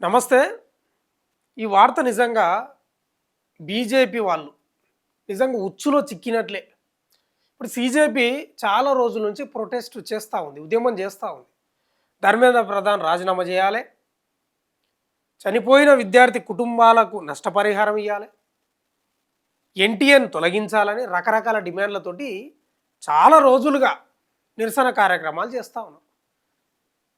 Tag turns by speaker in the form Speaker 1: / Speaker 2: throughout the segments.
Speaker 1: నమస్తే. ఈ వార్త నిజంగా బీజేపీ వాళ్ళు నిజంగా ఉచ్చులో చిక్కినట్లే. ఇప్పుడు సీజేపీ చాలా రోజుల నుంచి ప్రొటెస్ట్ చేస్తూ ఉంది, ఉద్యమం చేస్తూ ఉంది. ధర్మేంద్ర ప్రధాన్ రాజీనామా చేయాలి, చనిపోయిన విద్యార్థి కుటుంబాలకు నష్టపరిహారం ఇవ్వాలి, ఎన్టీఏను తొలగించాలని రకరకాల డిమాండ్లతోటి చాలా రోజులుగా నిరసన కార్యక్రమాలు చేస్తూ ఉన్నారు.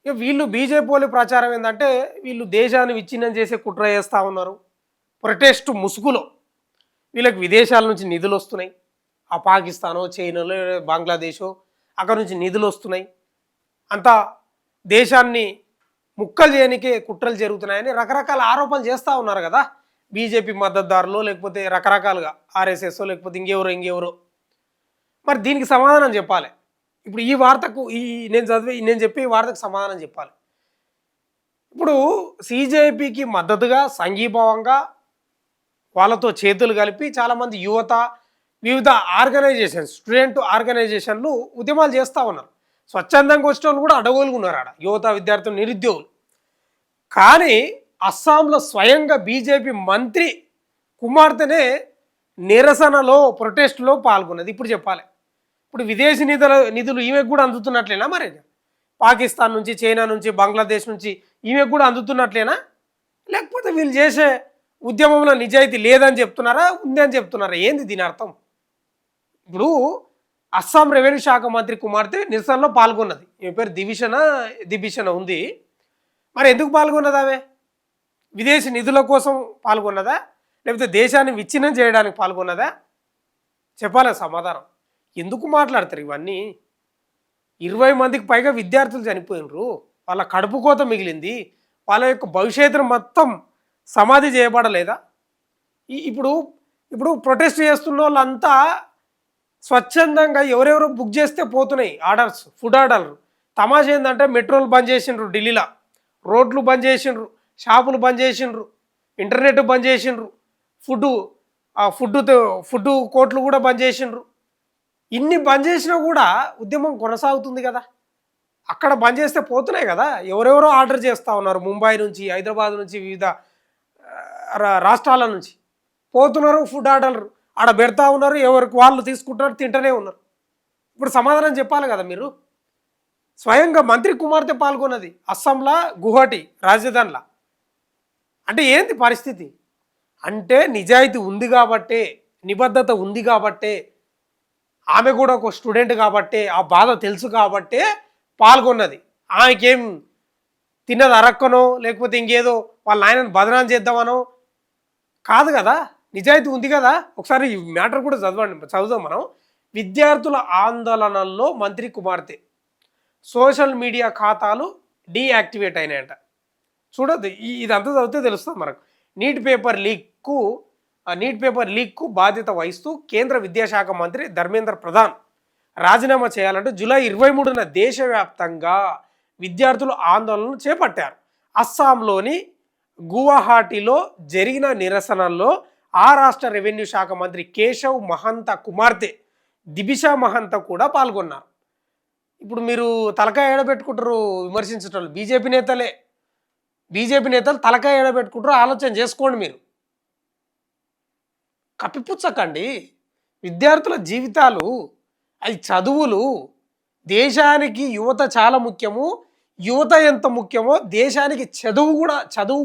Speaker 1: ఇక వీళ్ళు బీజేపీ వాళ్ళు ప్రచారం ఏంటంటే వీళ్ళు దేశాన్ని విచ్ఛిన్నం చేసే కుట్ర చేస్తూ ఉన్నారు. ప్రొటెస్ట్ ముసుగులో వీళ్ళకి విదేశాల నుంచి నిధులు వస్తున్నాయి. ఆ పాకిస్తానో చైనాలో బంగ్లాదేశో అక్కడ నుంచి నిధులు వస్తున్నాయి. అంతా దేశాన్ని ముక్కలు చేయనికే కుట్రలు జరుగుతున్నాయని రకరకాల ఆరోపణలు చేస్తూ ఉన్నారు కదా బీజేపీ మద్దతుదారులు, లేకపోతే రకరకాలుగా ఆర్ఎస్ఎస్ఓ, లేకపోతే ఇంకెవరో. మరి దీనికి సమాధానం చెప్పాలి. ఇప్పుడు ఈ వార్తకు నేను చెప్పే ఈ వార్తకు సమాధానం చెప్పాలి. ఇప్పుడు సీజేపీకి మద్దతుగా సంఘీభావంగా వాళ్ళతో చేతులు కలిపి చాలామంది యువత, వివిధ ఆర్గనైజేషన్స్, స్టూడెంట్ ఆర్గనైజేషన్లు ఉద్యమాలు చేస్తూ ఉన్నారు. స్వచ్ఛందంగా వచ్చిన వాళ్ళు కూడా అడగోలుగున్నారు ఆడ, యువత, విద్యార్థులు, నిరుద్యోగులు. కానీ అస్సాంలో స్వయంగా బీజేపీ మంత్రి కుమార్తెనే నిరసనలో, ప్రొటెస్ట్లో పాల్గొన్నది. ఇప్పుడు చెప్పాలి. ఇప్పుడు విదేశీ నిధులు ఈమెకు కూడా అందుతున్నట్లేనా? మరి పాకిస్తాన్ నుంచి, చైనా నుంచి, బంగ్లాదేశ్ నుంచి ఈమెకు కూడా అందుతున్నట్లేనా? లేకపోతే వీళ్ళు చేసే ఉద్యమంలో నిజాయితీ లేదని చెప్తున్నారా, ఉంది అని చెప్తున్నారా? ఏంది దీని అర్థం? ఇప్పుడు అస్సాం రెవెన్యూ శాఖ మంత్రి కుమార్తె నిరసనలో పాల్గొన్నది. ఈమె పేరు దిబిషణ ఉంది. మరి ఎందుకు పాల్గొన్నది? ఆమె విదేశీ నిధుల కోసం పాల్గొన్నదా, లేకపోతే దేశాన్ని విచ్ఛిన్నం చేయడానికి పాల్గొన్నదా? చెప్పాలి సమాధానం. ఎందుకు మాట్లాడతారు ఇవన్నీ? 20 మందికి పైగా విద్యార్థులు చనిపోయినరు, వాళ్ళ కడుపు కోత మిగిలింది, వాళ్ళ యొక్క భవిష్యత్తును మొత్తం సమాధి చేయబడలేదా? ఇప్పుడు ప్రొటెస్ట్ చేస్తున్న వాళ్ళంతా స్వచ్ఛందంగా ఎవరెవరో బుక్ చేస్తే పోతున్నాయి ఆర్డర్స్, ఫుడ్ ఆర్డర్లు. తమాషా ఏంటంటే మెట్రోలు బంద్ చేసిండ్రు, ఢిల్లీలో రోడ్లు బంద్ చేసిండ్రు, షాపులు బంద్ చేసిండ్రు, ఇంటర్నెట్ బంద్ చేసిండ్రు, ఫుడ్ కోర్టులు కూడా బంద్ చేసిండ్రు. ఇన్ని బంద్ చేసినా కూడా ఉద్యమం కొనసాగుతుంది కదా. అక్కడ బంద్ చేస్తే పోతున్నాయి కదా, ఎవరెవరో ఆర్డర్ చేస్తూ ఉన్నారు. ముంబై నుంచి, హైదరాబాద్ నుంచి, వివిధ రాష్ట్రాల నుంచి పోతున్నారు, ఫుడ్ ఆర్డర్లు ఆడ పెడతా ఉన్నారు, ఎవరికి వాళ్ళు తీసుకుంటున్నారు, తింటూనే ఉన్నారు. ఇప్పుడు సమాధానం చెప్పాలి కదా మీరు. స్వయంగా మంత్రి కుమార్తె పాల్గొన్నది అస్సాంలో, గువాహటి రాజధానిలో. అంటే ఏంది పరిస్థితి? అంటే నిజాయితీ ఉంది కాబట్టే, నిబద్ధత ఉంది కాబట్టే, ఆమె కూడా ఒక స్టూడెంట్ కాబట్టే, ఆ బాధ తెలుసు కాబట్టే పాల్గొన్నది. ఆమెకేం తిన్నది అరక్కనో, లేకపోతే ఇంకేదో వాళ్ళ నాయనని బదనాం చేద్దామనో కాదు కదా, నిజాయితీ ఉంది కదా. ఒకసారి ఈ మ్యాటర్ కూడా చదువుదాం మనం. విద్యార్థుల ఆందోళనల్లో మంత్రి కుమార్తె సోషల్ మీడియా ఖాతాలు డీయాక్టివేట్ అయినాయంట. చూడద్దు, ఇదంతా చదివితే తెలుస్తుంది మనకు. నీట్ పేపర్ లీక్కు బాధ్యత వహిస్తూ కేంద్ర విద్యాశాఖ మంత్రి ధర్మేంద్ర ప్రధాన్ రాజీనామా చేయాలంటూ జూలై 23న దేశవ్యాప్తంగా విద్యార్థులు ఆందోళనలు చేపట్టారు. అస్సాంలోని గువాహటిలో జరిగిన నిరసనల్లో ఆ రాష్ట్ర రెవెన్యూ శాఖ మంత్రి కేశవ్ మహంత కుమార్తె దిబిషా మహంత కూడా పాల్గొన్నారు. ఇప్పుడు మీరు తలకాయ ఏడబెట్టుకుంటారు విమర్శించటం బీజేపీ నేతలు తలకాయ ఏడబెట్టుకుంటారు, ఆలోచన చేసుకోండి మీరు. కప్పిపుచ్చకండి. విద్యార్థుల జీవితాలు, అవి చదువులు, దేశానికి యువత చాలా ముఖ్యము. యువత ఎంత ముఖ్యమో దేశానికి చదువు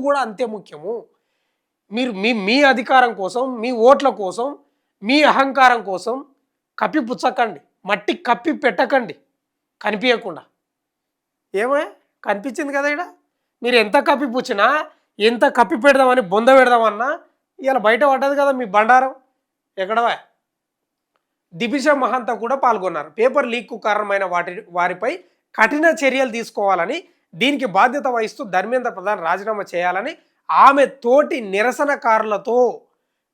Speaker 1: కూడా అంతే ముఖ్యము. మీరు మీ అధికారం కోసం, మీ ఓట్ల కోసం, మీ అహంకారం కోసం కప్పిపుచ్చకండి, మట్టి కప్పి పెట్టకండి కనిపించకుండా. కనిపించింది కదా ఇక్కడ. మీరు ఎంత కప్పిపుచ్చినా, ఎంత కప్పి పెడదామని బొంద పెడదామన్నా ఇలా బయట పడ్డది కదా మీ బండారం. ఎక్కడవా? దిబిషా మహంత కూడా పాల్గొన్నారు. పేపర్ లీక్కు కారణమైన వారిపై కఠిన చర్యలు తీసుకోవాలని, దీనికి బాధ్యత వహిస్తూ ధర్మేంద్ర ప్రధాన్ రాజీనామా చేయాలని ఆమె తోటి నిరసనకారులతో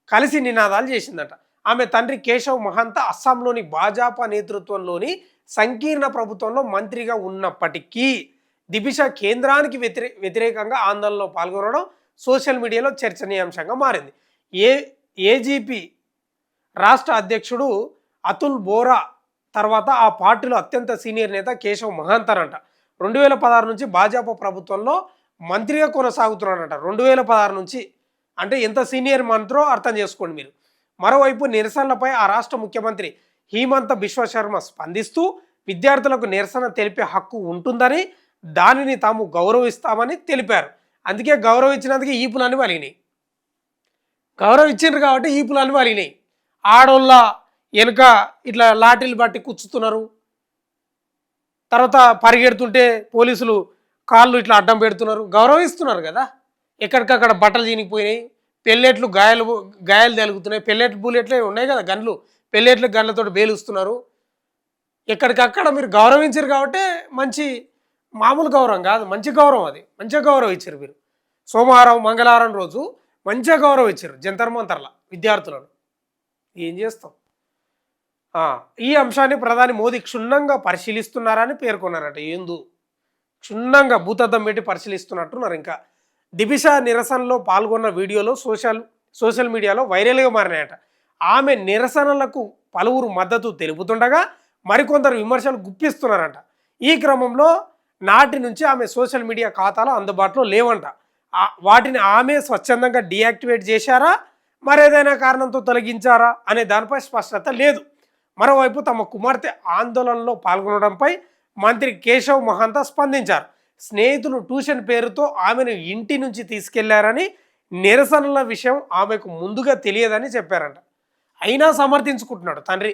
Speaker 1: కలిసి నినాదాలు చేసిందట. ఆమె తండ్రి కేశవ్ మహంత అస్సాంలోని భాజపా నేతృత్వంలోని సంకీర్ణ ప్రభుత్వంలో మంత్రిగా ఉన్నప్పటికీ దిబిషా కేంద్రానికి వ్యతిరేకంగా ఆందోళనలో పాల్గొనడం సోషల్ మీడియాలో చర్చనీయాంశంగా మారింది. ఏజీపీ రాష్ట్ర అధ్యక్షుడు అతుల్ బోరా తర్వాత ఆ పార్టీలో అత్యంత సీనియర్ నేత కేశవ్ మహంతనంట 2016 నుంచి భాజపా ప్రభుత్వంలో మంత్రిగా కొనసాగుతున్నాడట 2016 నుంచి. అంటే ఎంత సీనియర్ మంత్రో అర్థం చేసుకోండి మీరు. మరోవైపు నిరసనలపై ఆ రాష్ట్ర ముఖ్యమంత్రి హిమంత బిశ్వ శర్మ స్పందిస్తూ విద్యార్థులకు నిరసన తెలిపే హక్కు ఉంటుందని, దానిని తాము గౌరవిస్తామని తెలిపారు. అందుకే గౌరవించినందుకే ఈపులన్నీ వలిగినాయి. గౌరవం ఇచ్చిండ్రు కాబట్టి ఈపులన్నీ వలిగినాయి. ఆడోళ్ళ వెనుక ఇట్లా లాఠీలు బట్టి కూర్చుతున్నారు. తర్వాత పరిగెడుతుంటే పోలీసులు కాళ్ళు ఇట్లా అడ్డం పెడుతున్నారు. గౌరవిస్తున్నారు కదా. ఎక్కడికక్కడ బట్టలు చినిగిపోయినాయి, పెల్లెట్లు గాయాలు తగులుతున్నాయి. పెల్లెట్లు బుల్లెట్లే ఉన్నాయి కదా, గన్లు, పెల్లెట్లు గన్లతో బేలుస్తున్నారు. ఎక్కడికక్కడ మీరు గౌరవించారు కాబట్టి మంచి మామూలు గౌరవం కాదు, మంచి గౌరవం. అది మంచిగా గౌరవం ఇచ్చారు మీరు. సోమవారం మంగళవారం రోజు మంచిగా గౌరవం ఇచ్చారు జంతర్ మంతర్ల విద్యార్థులను. ఏం చేస్తాం. ఈ అంశాన్ని ప్రధాని మోదీ క్షుణ్ణంగా పరిశీలిస్తున్నారని పేర్కొన్నారట. ఏందు క్షుణ్ణంగా భూతద్దం పెట్టి పరిశీలిస్తున్నట్టున్నారు. ఇంకా దిబిష నిరసనలో పాల్గొన్న వీడియోలో సోషల్ మీడియాలో వైరల్గా మారినాయట. ఆమె నిరసనలకు పలువురు మద్దతు తెలుపుతుండగా మరికొందరు విమర్శలు గుప్పిస్తున్నారంట. ఈ క్రమంలో నాటి నుంచి ఆమె సోషల్ మీడియా ఖాతాలు అందుబాటులో లేవంట. వాటిని ఆమె స్వచ్ఛందంగా డీయాక్టివేట్ చేశారా, మరేదైనా కారణంతో తొలగించారా అనే దానిపై స్పష్టత లేదు. మరోవైపు తమ కుమార్తె ఆందోళనలో పాల్గొనడంపై మంత్రి కేశవ్ మహాంతా స్పందించారు. స్నేహితులు ట్యూషన్ పేరుతో ఆమెను ఇంటి నుంచి తీసుకెళ్లారని, నిరసనల విషయం ఆమెకు ముందుగా తెలియదని చెప్పారంట. అయినా సమర్థించుకుంటున్నాడు తండ్రి.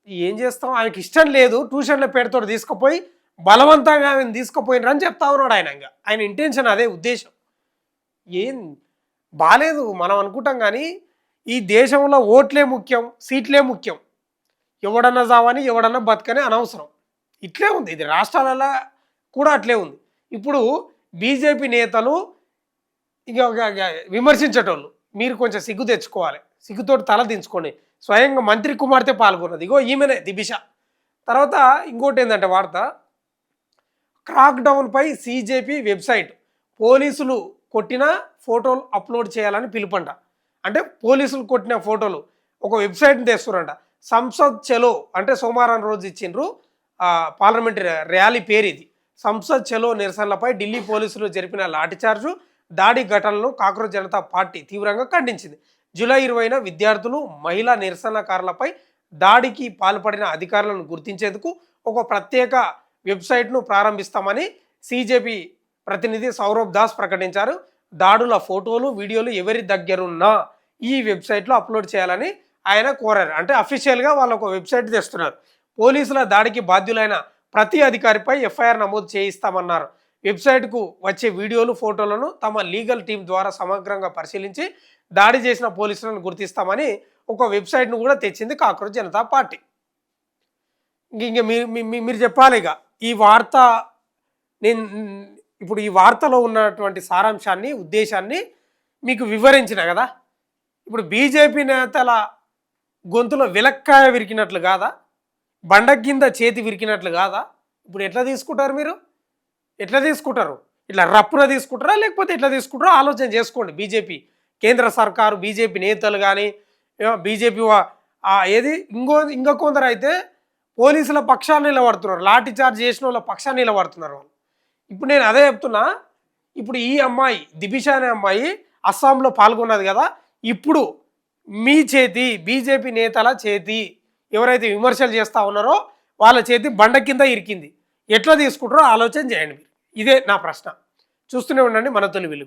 Speaker 1: ఏం చేస్తాం, ఆమెకి ఇష్టం లేదు, ట్యూషన్ల పేరుతో తీసుకుపోయి బలవంతంగా ఆమెను తీసుకుపోయినరని చెప్తా ఉన్నాడు ఆయన. ఆయన ఇంటెన్షన్ అదే, ఉద్దేశం. ఏం బాలేదు మనం అనుకుంటాం, కానీ ఈ దేశంలో ఓట్లే ముఖ్యం, సీట్లే ముఖ్యం. ఎవడన్నా చావని ఎవడన్నా బతకని అనవసరం. ఇట్లే ఉంది, ఇది రాష్ట్రాలలో కూడా అట్లే ఉంది. ఇప్పుడు బీజేపీ నేతలు ఇక విమర్శించేటోళ్ళు, మీరు కొంచెం సిగ్గు తెచ్చుకోవాలి, సిగ్గుతోటి తల దించుకోండి. స్వయంగా మంత్రి కుమార్తె పాల్గొన్నది, ఇగో ఈమెనే దిబిష. తర్వాత ఇంకోటి ఏంటంటే వార్త, క్రాక్డౌన్పై సీజేపీ వెబ్సైట్ పోలీసులు కొట్టిన ఫోటోలు అప్లోడ్ చేయాలని పిలుపంట. అంటే పోలీసులు కొట్టిన ఫోటోలు ఒక వెబ్సైట్ని తెస్తున్నారంట. సంసద్ చలో అంటే సోమవారం రోజు ఇచ్చిండ్రు పార్లమెంటరీ ర్యాలీ పేరు ఇది. సంసద్ చలో నిరసనలపై ఢిల్లీ పోలీసులు జరిపిన లాఠీచార్జు దాడి ఘటనలను కాక్రోచ్ జనతా పార్టీ తీవ్రంగా ఖండించింది. జూలై 20న విద్యార్థులు, మహిళా నిరసనకారులపై దాడికి పాల్పడిన అధికారులను గుర్తించేందుకు ఒక ప్రత్యేక వెబ్సైట్ను ప్రారంభిస్తామని సీజేపీ ప్రతినిధి సౌరభ్ దాస్ ప్రకటించారు. దాడుల ఫోటోలు, వీడియోలు ఎవరి దగ్గరున్నా ఈ వెబ్సైట్లో అప్లోడ్ చేయాలని ఆయన కోరారు. అంటే అఫీషియల్గా వాళ్ళు ఒక వెబ్సైట్ తెస్తున్నారు. పోలీసుల దాడికి బాధ్యులైన ప్రతి అధికారిపై ఎఫ్ఐఆర్ నమోదు చేయిస్తామన్నారు. వెబ్సైట్కు వచ్చే వీడియోలు, ఫోటోలను తమ లీగల్ టీం ద్వారా సమగ్రంగా పరిశీలించి దాడి చేసిన పోలీసులను గుర్తిస్తామని ఒక వెబ్సైట్ను కూడా తెచ్చింది కాక్రోచ్ జనతా పార్టీ. ఇంక మీరు చెప్పాలి. ఇక ఈ వార్త నేను ఇప్పుడు ఈ వార్తలో ఉన్నటువంటి సారాంశాన్ని, ఉద్దేశాన్ని మీకు వివరించిన కదా. ఇప్పుడు బీజేపీ నేతల గొంతులో విలక్కాయ విరికినట్లు కాదా, బండ కింద చేతి విరికినట్లు కాదా? ఇప్పుడు ఎట్లా తీసుకుంటారు మీరు? ఎట్లా తీసుకుంటారు? ఇట్లా రప్పున తీసుకుంటారా, లేకపోతే ఎట్లా తీసుకుంటారో ఆలోచన చేసుకోండి. బీజేపీ కేంద్ర సర్కారు, బీజేపీ నేతలు కానీ, బీజేపీ ఇంకా కొందరు అయితే పోలీసుల పక్షాన్ని నిలబడుతున్నారు, లాఠీ చార్జ్ చేసిన వాళ్ళ పక్షాన్ని నిలబడుతున్నారు వాళ్ళు. ఇప్పుడు నేను అదే చెప్తున్నా. ఇప్పుడు ఈ అమ్మాయి దిబిష అనే అమ్మాయి అస్సాంలో పాల్గొన్నది కదా. ఇప్పుడు మీ చేతి, బీజేపీ నేతల చేతి, ఎవరైతే విమర్శలు చేస్తూ ఉన్నారో వాళ్ళ చేతి బండ కింద ఇరికింది. ఎట్లా తీసుకుంటారో ఆలోచన చేయండి మీరు. ఇదే నా ప్రశ్న. చూస్తూనే ఉండండి మన తొలి వెలుగు.